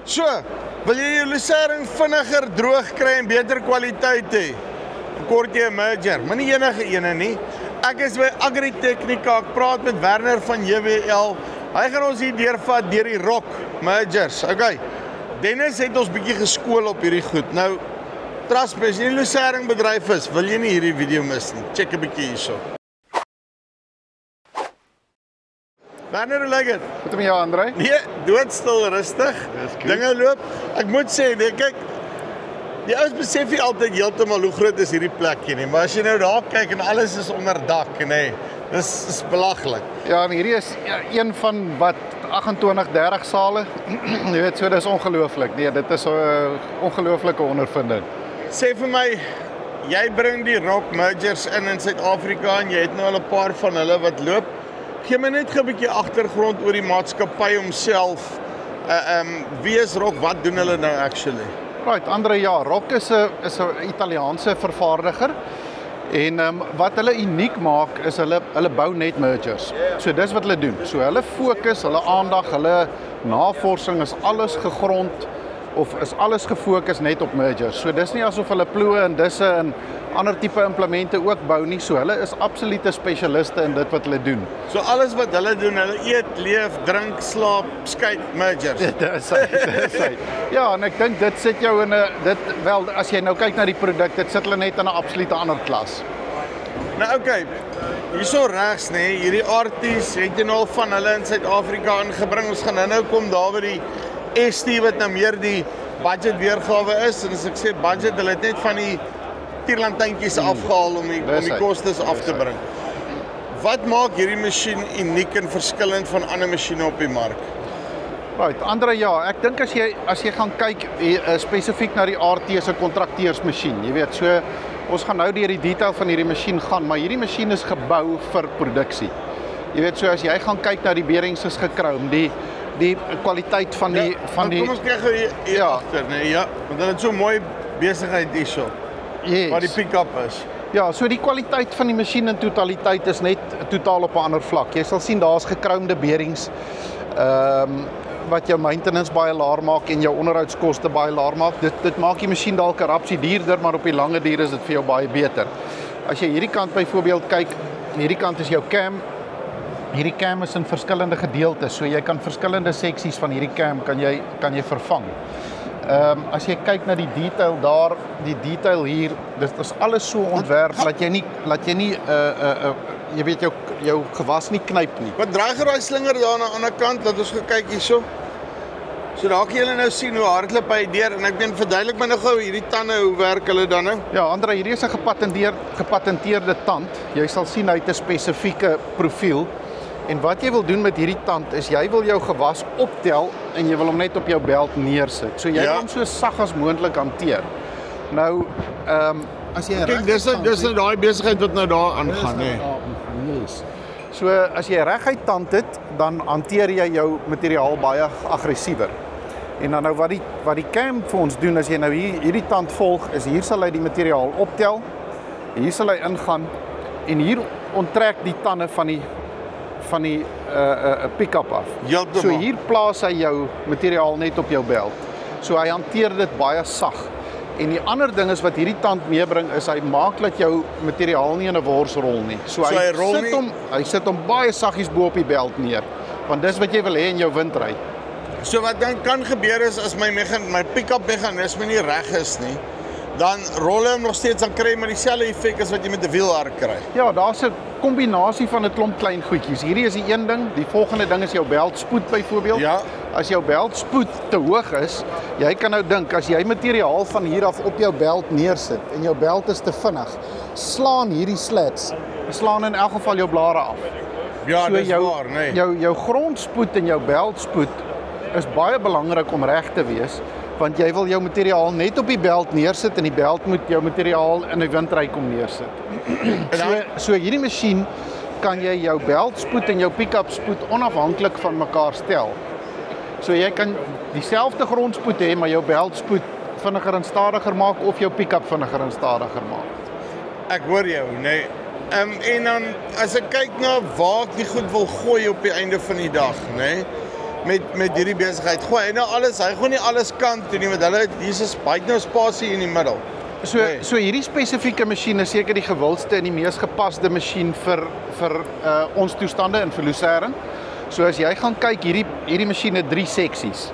So, wil jy jou lucering vinniger droog kry en beter kwaliteit hê? Kort jy 'n merger, maar nie enige ene nie. Ek is by Agritechnica, ek praat met Werner van JWL. Hy gaan ons hier deurvat deur die rock mergers. Okay. Dennis het ons bietjie geskool op hierdie goed. Nou, trust me, as jy 'n lucering bedryf is, wil jy nie hierdie video mis nie. Check 'n bietjie hierso. Werner, hoe lyk dit? Goed met jou, André? Nee, doodstil, rustig. Dinge loop. Ek moet sê, nee, kyk, die ouens besef nie altyd heeltemal hoe groot is hierdie plekkie nie, maar as jy nou daar kyk en alles is onder dak, nee, dis belaglik. Ja, en hierdie is een van wat 28, 30 sale. Jy weet, so dis ongelooflik. Nee, dit is 'n ongelooflike ondervinding. Sê vir my, jy bring die rock mergers in Suid-Afrika en jy het nou al 'n paar van hulle wat loop. Gee my net 'n bietjie agtergrond oor die maatskappy homself. Wie is Rock? Wat doen hulle nou actually? Right, André, ja, Rock is 'n Italiaanse vervaardiger. En wat hulle uniek maak is hulle bou net mergers. So dis wat hulle doen. So hulle fokus, hulle aandag, hulle navorsing is alles gegrond of is alles gefokus net op mergers. So dis nie asof hulle ploë en disse en ander tipe implemente ook bou nie. So hulle is absolute spesialiste in dit wat hulle doen. So alles wat hulle doen, hulle eet, leef, drink, slaap, skei mergers. Dis hy. Ja, en ek dink dit sit jou in 'n wel as jy nou kyk na die produk, dit sit hulle net in 'n absolute ander klas. Nou okay, hierso regs nê, hierdie arties het jy nou al van hulle in Suid-Afrika ingebring. Ons gaan nou kom daar by die ST wat nou meer die budget weergawe is. En as ek sê budget, hulle het net van die tierlantuintjies afgehaal om die kostes af te bring. Wat maak hierdie masjien uniek en verskillend van ander masjiene op die mark? Right, André, ja, ek dink as jy gaan kyk spesifiek na die RT se kontrakteursmasjien, jy weet, so ons gaan nou deur die detail van hierdie masjien gaan, maar hierdie masjien is gebou vir produksie. Jy weet, so as jy gaan kyk na die bearings is gekroom, die kwaliteit van die kom ons kyk hier agter, nee, ja, want hulle het so mooi besigheid hierso. Yes. Waar die pick-up is. Ja, so die kwaliteit van die masjien in totaliteit is net totaal op 'n ander vlak. Jy sal sien daar's gekroomde bearings wat jou maintenance baie laag maak en jou onderhoudskoste baie laag maak. Dit maak die masjien dalk 'n rapsie duurder, maar op die lange duur is dit vir jou baie beter. As jy hierdie kant byvoorbeeld kyk, hierdie kant is jou cam. Hierdie cam is in verskillende gedeeltes, so jy kan verskillende seksies van hierdie cam kan jy vervang. As jy kyk na die detail daar, die detail hier, dit is alles so ontwerp dat jy nie jy weet jou gewas nie knyp nie. Wat draai daai slinger daar aan die ander kant, laat ons kyk hierso. So daar kan julle nou sien hoe hardloop hy deur en ek meen verduidelik my nou gou hierdie tande, hoe werk hulle dan nou? Ja, André, hierdie is 'n gepatenteerde tand. Jy sal sien hy het 'n spesifieke profiel. En wat jy wil doen met hierdie tand is jy wil jou gewas optel en jy wil hom net op jou belt neersit. So jy wil hom so sag as moontlik hanteer. Nou, as jy kyk, dis nou daai besigheid wat nou daar aangaan, nê. Yes. So as jy reguit tand het, dan hanteer jy jou materiaal baie aggressiewer. En dan nou wat die cam vir ons doen as jy nou hierdie tand volg, is hier sal hy die materiaal optel. Hier sal hy ingaan en hier onttrek die tande van die pick-up af. So hier plaas hy jou materiaal net op jou belt. So hy hanteer dit baie sag. En die ander ding is wat hierdie tand meebring is hy maak dat jou materiaal nie in 'n wors rol nie. So hy sit hom baie saggies bo op die belt neer. Want dis wat jy wil hê in jou windry. So wat dan kan gebeur is as my pick-up meganisme nie reg is nie, dan rol hy hom nog steeds, dan kry jy maar dieselfde effek as wat jy met 'n wielhark kry. Ja, daar's 'n kombinasie van 'n klomp klein goedjies. Hierdie is die een ding, die volgende ding is jou beltspoed byvoorbeeld. Ja. As jou beltspoed te hoog is, jy kan nou dink as jy materiaal van hier af op jou belt neersit en jou belt is te vinnig, slaan hierdie slats, slaan in elk geval jou blare af. Ja, dis waar, nee. Jou grondspoed en jou beltspoed is baie belangrik om reg te wees. Want jy wil jou materiaal net op die belt neersit en die belt moet jou materiaal in die windry kom neersit. So hierdie masjien kan jy jou beltspoed en jou pick-up spoed onafhanklik van mekaar stel. So jy kan dieselfde grondspoed hê, maar jou beltspoed vinniger en stadiger maak of jou pick-up vinniger en stadiger maak. Ek hoor jou, nee. En dan as ek kyk na waar ek die goed wil gooi op die einde van die dag, nê? met hierdie besigheid. Gooi hy nou alles, hy gaan nie alles kant toe nie, want hulle Jesus byt nou spasie in die middel. So hierdie spesifieke masjien is seker die gewildste en die mees gepaste masjien vir ons toestande in Lucerne. So as jy gaan kyk, hierdie masjien het 3 seksies.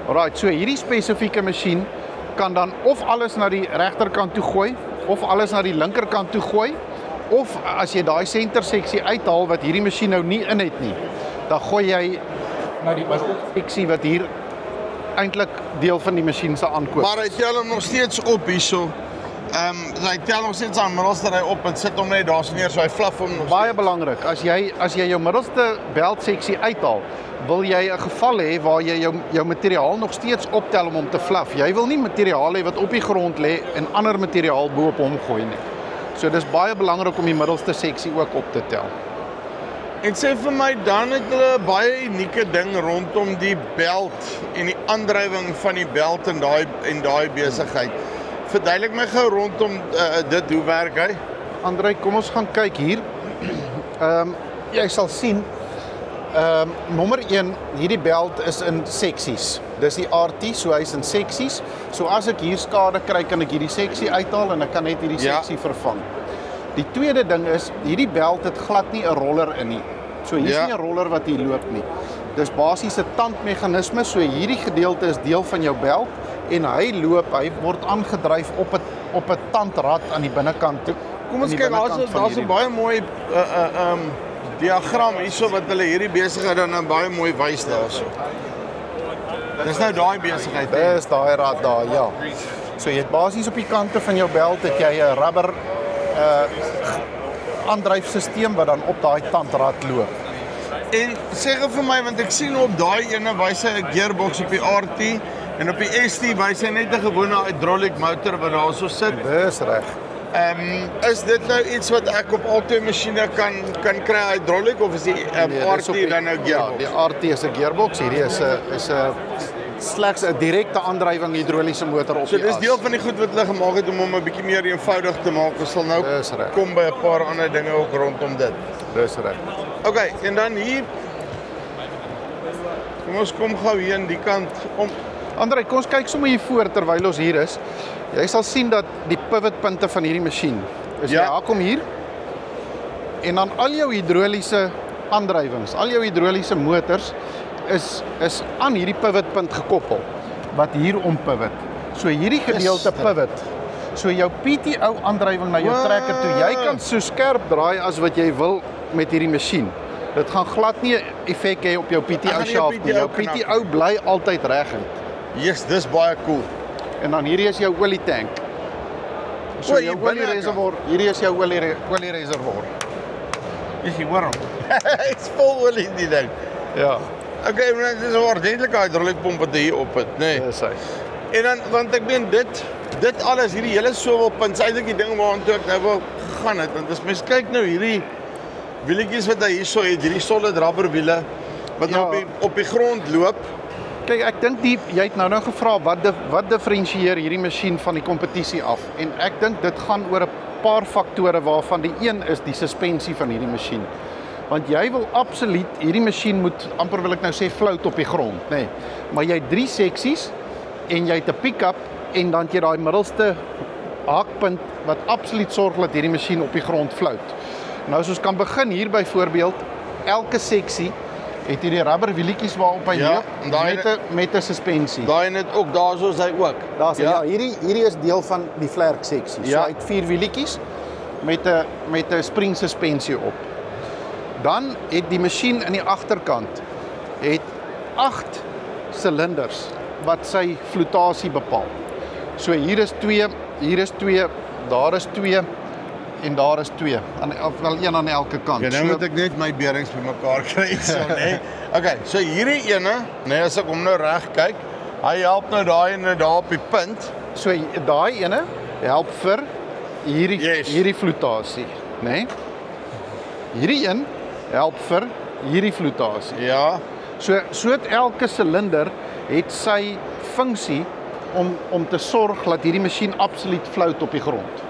Alright, so hierdie spesifieke masjien kan dan of alles na die regterkant toe gooi, of alles na die linkerkant toe gooi, of as jy daai senterseksie uithaal wat hierdie masjien nou nie in het nie, dan gooi jy na die seksie wat hier eintlik deel van die masjien se aankoop. Maar hy tel hom nog steeds op hierso. Hy tel nog steeds aan middelste ry op en sit hom net daar so neer, so hy flaf hom nog. Baie belangrik, as jy jou middelste beltseksie uithaal, wil jy 'n geval hê waar jy jou materiaal nog steeds optel om hom te flaf. Jy wil nie materiaal hê wat op die grond lê en ander materiaal bo op hom gooi nie. So dis baie belangrik om die middelste seksie ook op te tel. En sê vir my, dan het hulle 'n baie unieke ding rondom die belt en die aandrywing van die belt en daai besigheid. Verduidelik my gou rondom dit, hoe werk hy? André, kom ons gaan kyk hier. Jy sal sien, nommer 1, hierdie belt is in seksies. Dis die RT, so hy's in seksies. So as ek hier skade kry, kan ek hierdie seksie uithaal en ek kan net hierdie seksie vervang. Die tweede ding is, hierdie belt het glad nie 'n roller in nie. So hier's nie 'n roller wat hier loop nie. Dis basies 'n tandmeganisme, so hierdie gedeelte is deel van jou belt en hy word aangedryf op 'n tandrad aan die binnekant toe. Kom ons kyk, daar's 'n baie mooi diagram hierso wat hulle hierdie besigheid dan baie mooi wys daarso. Dis nou daai besigheid. Dis daai rad daar, ja. So jy het basies op die kante van jou belt het jy 'n rubber aandryfstelsel wat dan op daai tandrad loop. En sê gou vir my, want ek sien op daai ene wys hy 'n gearbox op die RT en op die ST wys hy net 'n gewone hydraulic motor wat daarso sit. Dis reg. Is dit nou iets wat ek op al twee masjiene kan kry hydraulic of is die RT dan nou gearbox? Ja, die RT is 'n gearbox, hierdie is 'n slegs 'n direkte aandrywing hidroliese motor op die as. So dis deel van die goed wat hulle gemaak het om hom 'n bietjie meer eenvoudig te maak. Ons sal nou kom by 'n paar ander dinge ook rondom dit. Dis reg. Okay, en dan hier kom ons gou hier aan die kant om. André, kom ons kyk sommer hier voor terwyl ons hier is. Jy sal sien dat die pivotpunte van hierdie masjien is jy kom hier en dan al jou hidroliese aandrywings, al jou hidroliese motors is aan hierdie pivotpunt gekoppel wat hier om pivot. So hierdie gedeelte pivot. So jou PTO aandrywing na jou trekker toe, jy kan so skerp draai as wat jy wil met hierdie masjien. Dit gaan glad nie 'n effek hê op jou PTO shaft nie. Jou PTO bly altyd reguit. Yes, dis baie cool. En dan hierdie is jou olietank. So jou oliereservoir, hierdie is jou oliereservoir. Jy hoor hom. Hy's vol olie die ding. Ja. Okay, maar dit is 'n ordentlike hydrauliekpomp wat hier op het, nê. Dis hy. En dan want ek meen dit alles hierdie hele sowelpunt, eintlik die ding waartoe ek nou wil gaan het, want as mens kyk nou hierdie wielietjies wat hy hierso het, hierdie solid rubber wiele wat nou op die grond loop. Kyk, ek dink jy het nou gevra wat diferensieer hierdie masjien van die kompetisie af. En ek dink dit gaan oor 'n paar faktore waarvan die een is die suspensie van hierdie masjien. Want jy wil absoluut hierdie masjien moet amper wil ek nou sê float op die grond, nê. Nee. Maar jy het 3 seksies en jy het 'n pick-up en dan het jy daai middelste haakpunt wat absoluut sorg dat hierdie masjien op die grond float. Nou as ons kan begin hier byvoorbeeld, elke seksie het hierdie rubber wielietjies waarop hy loop met 'n suspensie. Daai net ook daarso is hy ook. Daar's hierdie is deel van die vlerk seksie. So hy het 4 wielietjies met 'n spring suspensie op. Dan het die masjien in die agterkant het 8 silinders wat sy flotasie bepaal. So hier is 2, daar is 2 en daar is 2. Wel een aan elke kant. Ja, nou moet ek net my beerings bymekaar kry so, nê. Okay, so hierdie ene, as ek hom nou reg kyk, hy help nou daai ene daar op die punt. So daai ene help vir hierdie flotasie, nê? Hierdie een help vir hierdie flotasie. Ja. So het elke silinder het sy funksie om te sorg dat hierdie masjien absoluut float op die grond.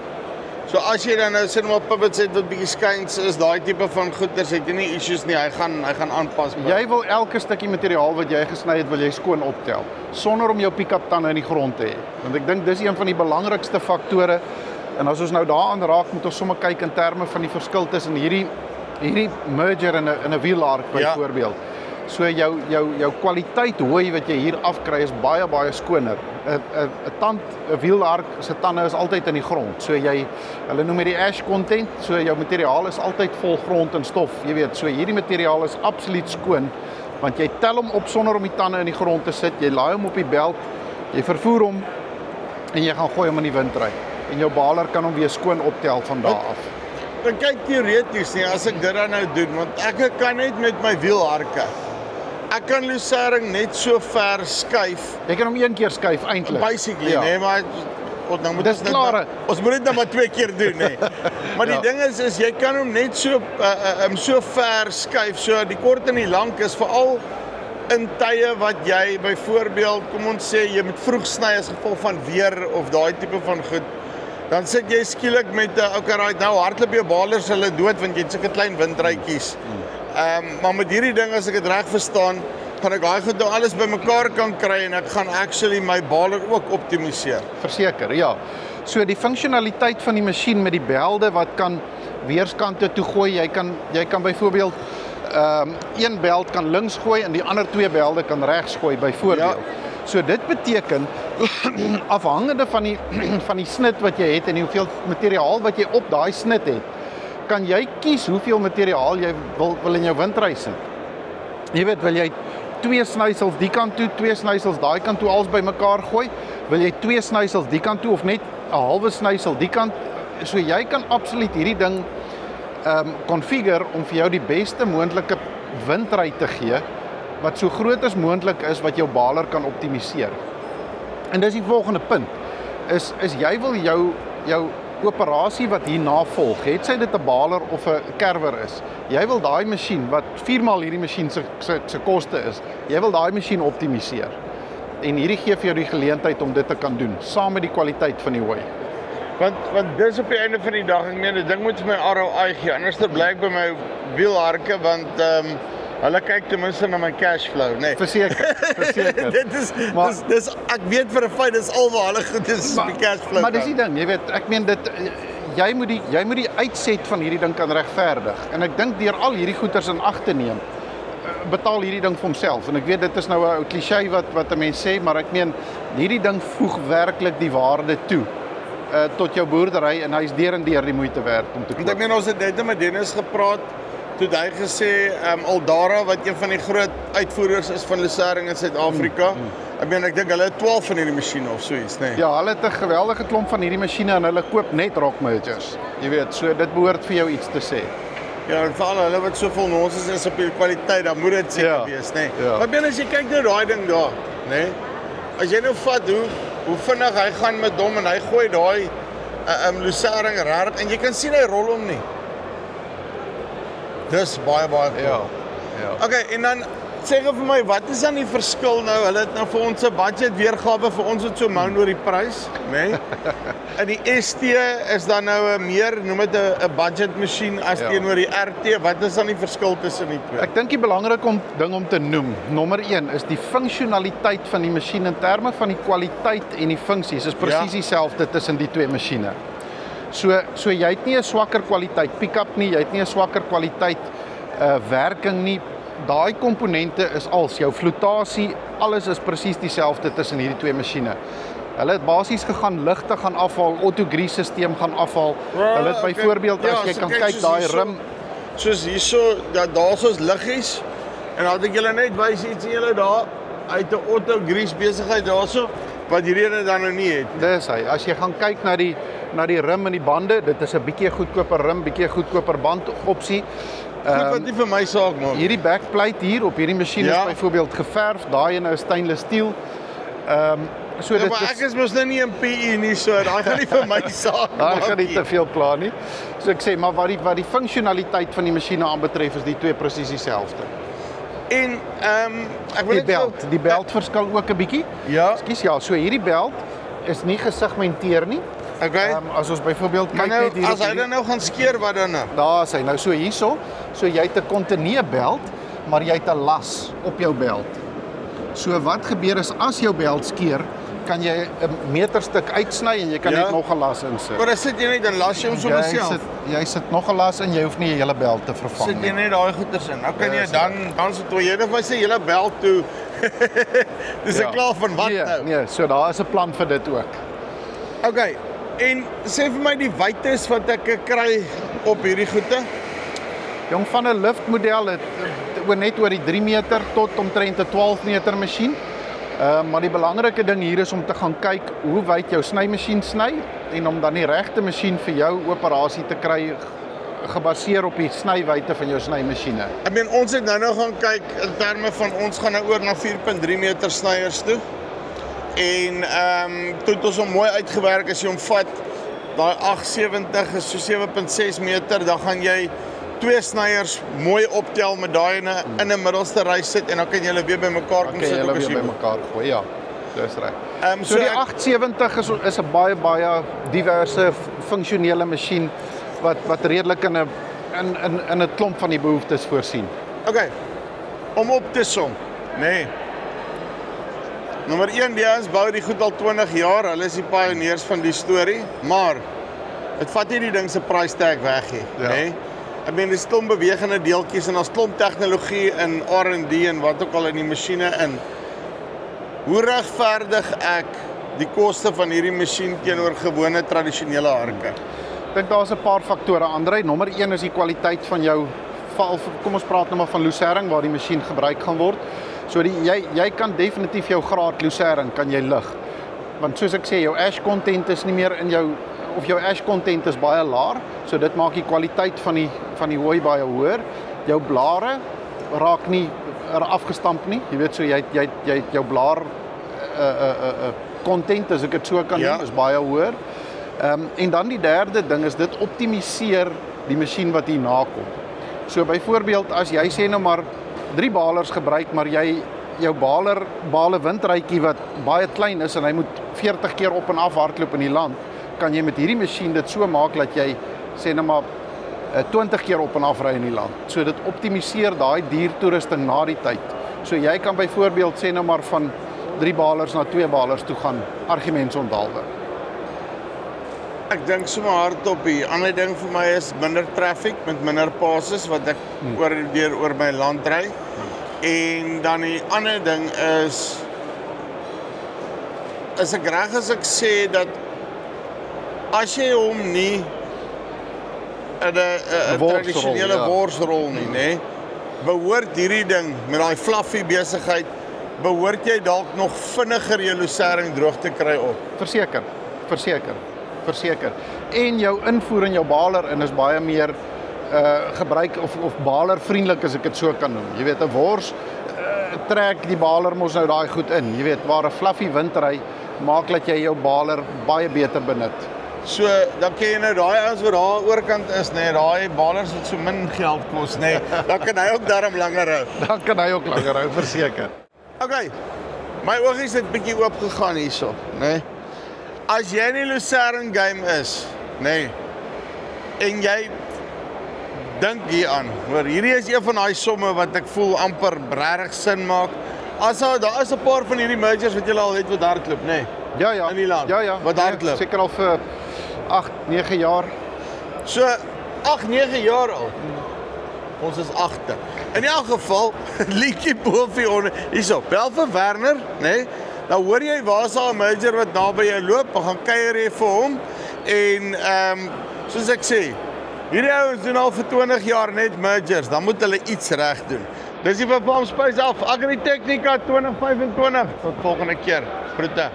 So as jy dan nou sê maar pivots het wat bietjie skuins is, daai tipe van goeders het jy nie issues nie. Hy gaan aanpas. Jy wil elke stukkie materiaal wat jy gesny het, wil jy skoon optel, sonder om jou pick-up tande in die grond te hê. Want ek dink dis een van die belangrikste faktore. En as ons nou daaraan raak, moet ons sommer kyk in terme van die verskil tussen hierdie merger en 'n wielark byvoorbeeld. So jou kwaliteit hooi wat jy hier afkry is baie skoner. 'n wielark se tande is altyd in die grond. So hulle noem dit die ash content, so jou materiaal is altyd vol grond en stof. Jy weet, so hierdie materiaal is absoluut skoon, want jy tel hom op sonder om die tande in die grond te sit. Jy laai hom op die belt, jy vervoer hom en jy gaan gooi hom in die windry. En jou baler kan hom weer skoon optel van daar af. Dan kyk teoreties nie as ek dit dan nou doen, want ek kan net met my wielharke. Ek kan Lucerne net so ver skuif. Jy kan hom een keer skuif eintlik. Basically, nee, maar nou moet ons moet dit nou maar 2 keer doen, nê. Maar die ding is jy kan hom net so so ver skuif, so die kort en die lank is veral in tye wat jy byvoorbeeld, kom ons sê jy moet vroeg sny as gevolg van weer of daai tipe van goed. Dan sit jy skielik met okay, right, nou hardloop jou balers hulle dood want jy het sulke klein windrytjies. Maar met hierdie ding as ek dit reg verstaan, gaan ek daai goed nou alles bymekaar kan kry en ek gaan actually my baler ook optimaliseer. Verseker, ja. So die funksionaliteit van die masjien met die belde wat kan weerskante toe gooi, jy kan byvoorbeeld een beld kan links gooi en die ander 2 belde kan regs gooi byvoorbeeld. Ja. So dit beteken afhangende van die snit wat jy het en hoeveel materiaal wat jy op daai snit het, kan jy kies hoeveel materiaal jy wil in jou windry sit. Jy weet, wil jy 2 snysels die kant toe, 2 snysels daai kant toe als bymekaar gooi? Wil jy 2 snysels die kant toe of net 'n halwe snysel die kant? So jy kan absoluut hierdie ding configure om vir jou die beste moontlike windry te gee wat so groot as moontlik is wat jou baler kan optimaliseer. En dis die volgende punt. Is jy wil jou operasie wat hierna volg, het sy dit 'n baler of 'n kerwer is. Jy wil daai masjien wat 4 maal hierdie masjien se koste is, jy wil daai masjien optimaliseer. En hierdie gee vir jou die geleentheid om dit te kan doen, saam met die kwaliteit van die hooi. Want dis op die einde van die dag, ek meen, die ding moet vir my ROI gee, anders dan bly ek by my wielharke, want hulle kyk ten minste na my cash flow, nee. Verseker. Dis ek weet vir 'n feit dis alwaar hulle goed is die cash flow. Maar dis die ding, jy weet, ek meen dit jy moet die uitset van hierdie ding kan regverdig. En ek dink deur al hierdie goeders in ag te neem, betaal hierdie ding vir homself. En ek weet dit is nou 'n ou kliseë wat 'n mens sê, maar ek meen hierdie ding voeg werklik die waarde toe tot jou boerdery en hy's deur en deur die moeite werd om te koop. Ek meen ons het net met Dennis gepraat. Toe hy gesê Aldara wat een van die groot uitvoerders is van Lucerne in Suid-Afrika. Ek dink hulle het 12 van hierdie masjiene of so iets, nee. Ja, hulle het 'n geweldige klomp van hierdie masjiene en hulle koop net rock mergers. Jy weet, so dit behoort vir jou iets te sê. Ja, en veral hulle wat soveel nonsens is op die kwaliteit, dan moet dit seker wees, nê. Ja. Maar as jy kyk nou daai ding daar, nê. As jy nou vat hoe vinnig hy gaan met hom en hy gooi daai Lucerne reg en jy kan sien hy rol hom nie. Dis baie cool. Ja. Okay, en dan sê gou vir my, wat is dan die verskil nou? Hulle het nou vir ons 'n budget weergawe vir ons wat so moan oor die prys, nê? En die ST is dan nou 'n meer, noem dit 'n budget masjien as teenoor die RT. Wat is dan die verskil tussen die twee? Ek dink die belangrike ding om te noem, nommer 1 is die funksionaliteit van die masjien in terme van die kwaliteit en die funksies is presies dieselfde tussen die twee masjiene. So jy het nie 'n swakker kwaliteit pick-up nie, jy het nie 'n swakker kwaliteit werking nie. Daai komponente is als jou flotasie, alles is presies dieselfde tussen hierdie twee masjiene. Hulle het basies gegaan ligte gaan afhaal, auto-grease stelsel gaan afhaal. Hulle het byvoorbeeld as jy kan kyk daai rim soos hierso, daar's ons liggies en dan het ek julle net wys iets julle daar uit 'n auto-grease besigheid daarso wat hierdie ene dan nou nie het. Dis hy. As jy gaan kyk na die rim en die bande, dit is 'n bietjie goedkoper rim, bietjie goedkoper band opsie. Goed wat nie vir my saak maak. Hierdie backplate hier op hierdie masjien is byvoorbeeld geverf, daai ene is stainless steel. So dit maar ek is mos nou nie in PE nie, so daai gaan nie vir my saak maak. Daai gaan nie te veel pla nie. So ek sê maar wat die funksionaliteit van die masjiene aanbetref is die twee presies dieselfde. En ek wil die belt verskil ook 'n bietjie. Ja. Ekskuus, ja, so hierdie belt is nie gesegmenteer nie. Okay. As ons byvoorbeeld Maar kyk nou, net hier as hy dan nou gaan skeer, wat dan nou? daar is hy nou so hierso. So jy het 'n kontinuerbelt, maar jy het 'n las op jou belt. So wat gebeur is as jou belt skeer, kan jy 'n meterstuk uitsny en jy kan net nog 'n las insit. Maar dan sit jy net en las jy hom sommer self. Jy sit nog 'n las in, jy hoef nie 'n hele belt te vervang Sit jy net daai goeders in. Nou kan jy Ja, dan sit jy net vir sy hele belt toe. Dis Ja. klaar van wat Nee, nou? nee, so daar is 'n plan vir dit ook. Okay. En sê vir my die wytes wat ek kry op hierdie goede. Jong, van 'n liftmodel het net oor die 3 meter tot omtrent 'n 12 meter masjien. Maar die belangrike ding hier is om te gaan kyk hoe wyd jou snymasjien sny en om dan die regte masjien vir jou operasie te kry gebaseer op die snywyte van jou snymasjiene. Ek meen ons het nou gaan kyk in terme van ons gaan nou oor na 4.3 meter snyers toe. En toe het ons hom mooi uitgewerk as jy hom vat. Daai 870 is so 7.6 meter, dan gaan jy 2 snyers mooi optel met daai in 'n middelste ry sit en dan kan jy hulle weer bymekaar kom sit Jy op hulle as weer jy bymekaar gooi, ja. Dis reg. So die ek- 870 is 'n baie diverse funksionele masjien wat redelik in 'n klomp van die behoeftes voorsien. Okay. Om op te som, nee. Nommer 1, die ons bou die goed al 20 jaar. Hulle is die pioniers van die storie, maar dit vat nie die ding se price tag weg nie, Ja. nê? Ek meen dis klomp bewegende deeltjies en ons klomp tegnologie in R&D en wat ook al in die masjiene in. Hoe regverdig ek die koste van hierdie masjien teenoor gewone tradisionele harke? Ek dink daar's 'n paar faktore, Andrei. Nommer 1 is die kwaliteit van jou val. Kom ons praat nou maar van lucering waar die masjien gebruik gaan word. So jy kan definitief jou graad lucering kan jy lig. Want soos ek sê, jou ash content is nie meer in jou jou ash content is baie laag, so dit maak die kwaliteit van die hooi baie hoër. Jou blare raak nie afgestamp nie. Jy weet so jy het jou blaar content as ek dit so kan noem, is baie hoër. En dan die derde ding is dit optimiseer die masjien wat hier na kom. So byvoorbeeld as jy sê nou maar 3 balers gebruik, maar jou bale windrytjie wat baie klein is en hy moet 40 keer op en af hardloop in die land, kan jy met hierdie masjien dit so maak dat jy sê nou maar 20 keer op en af ry in die land. So dit optimiseer daai diertoerusting na die tyd. So jy kan byvoorbeeld sê nou maar van 3 balers na 2 balers toe gaan, argumentsonthaalwe. Ek dink sommer hardop hier. Ander ding vir my is minder traffic met minder passes wat ek oor my land ry. En dan die ander ding is ek reg as ek sê dat as jy hom nie in 'n tradisionele worsrol nie, nê, behoort hierdie ding met daai fluffy besigheid, behoort jy dalk nog vinniger jou lucering droog te kry op. Verseker. En jou invoer in jou baler in is baie meer gebruik of balervriendelik as ek dit so kan noem. Jy weet 'n wors trek die baler mos nou daai goed in. Jy weet waar 'n fluffy windry maak dat jy jou baler baie beter benut. So, dan kan jy nou daai ouens wat daar oorkant is, nê, daai balers wat so min geld kos, nê, dan kan hy ook daarom langer hou. Dan kan hy ook langer hou, verseker. Okay. My oogies het bietjie oop gegaan hierso, nê. As jy in die lucering game is, nê, en jy dink hieraan, hoor, hierdie is een van daai somme wat ek voel amper regtig sin maak. Daar is 'n paar van hierdie mergers wat jy al het wat hardloop, nê. Ja. In die land. Ja. Wat hardloop. Seker al vir 8, 9 jaar. So 8, 9 jaar al. Ons is agter. In elk geval, liedjie bo vir onder. Hierso, bel vir Werner, nê? Dan hoor jy waar's daar 'n merger wat naby jou loop, dan gaan kuier jy vir hom en soos ek sê, hierdie ouens doen al vir 20 jaar net mergers, dan moet hulle iets reg doen. Dis die Farm Space af, Agritechnica 2025. Tot volgende keer. Groete.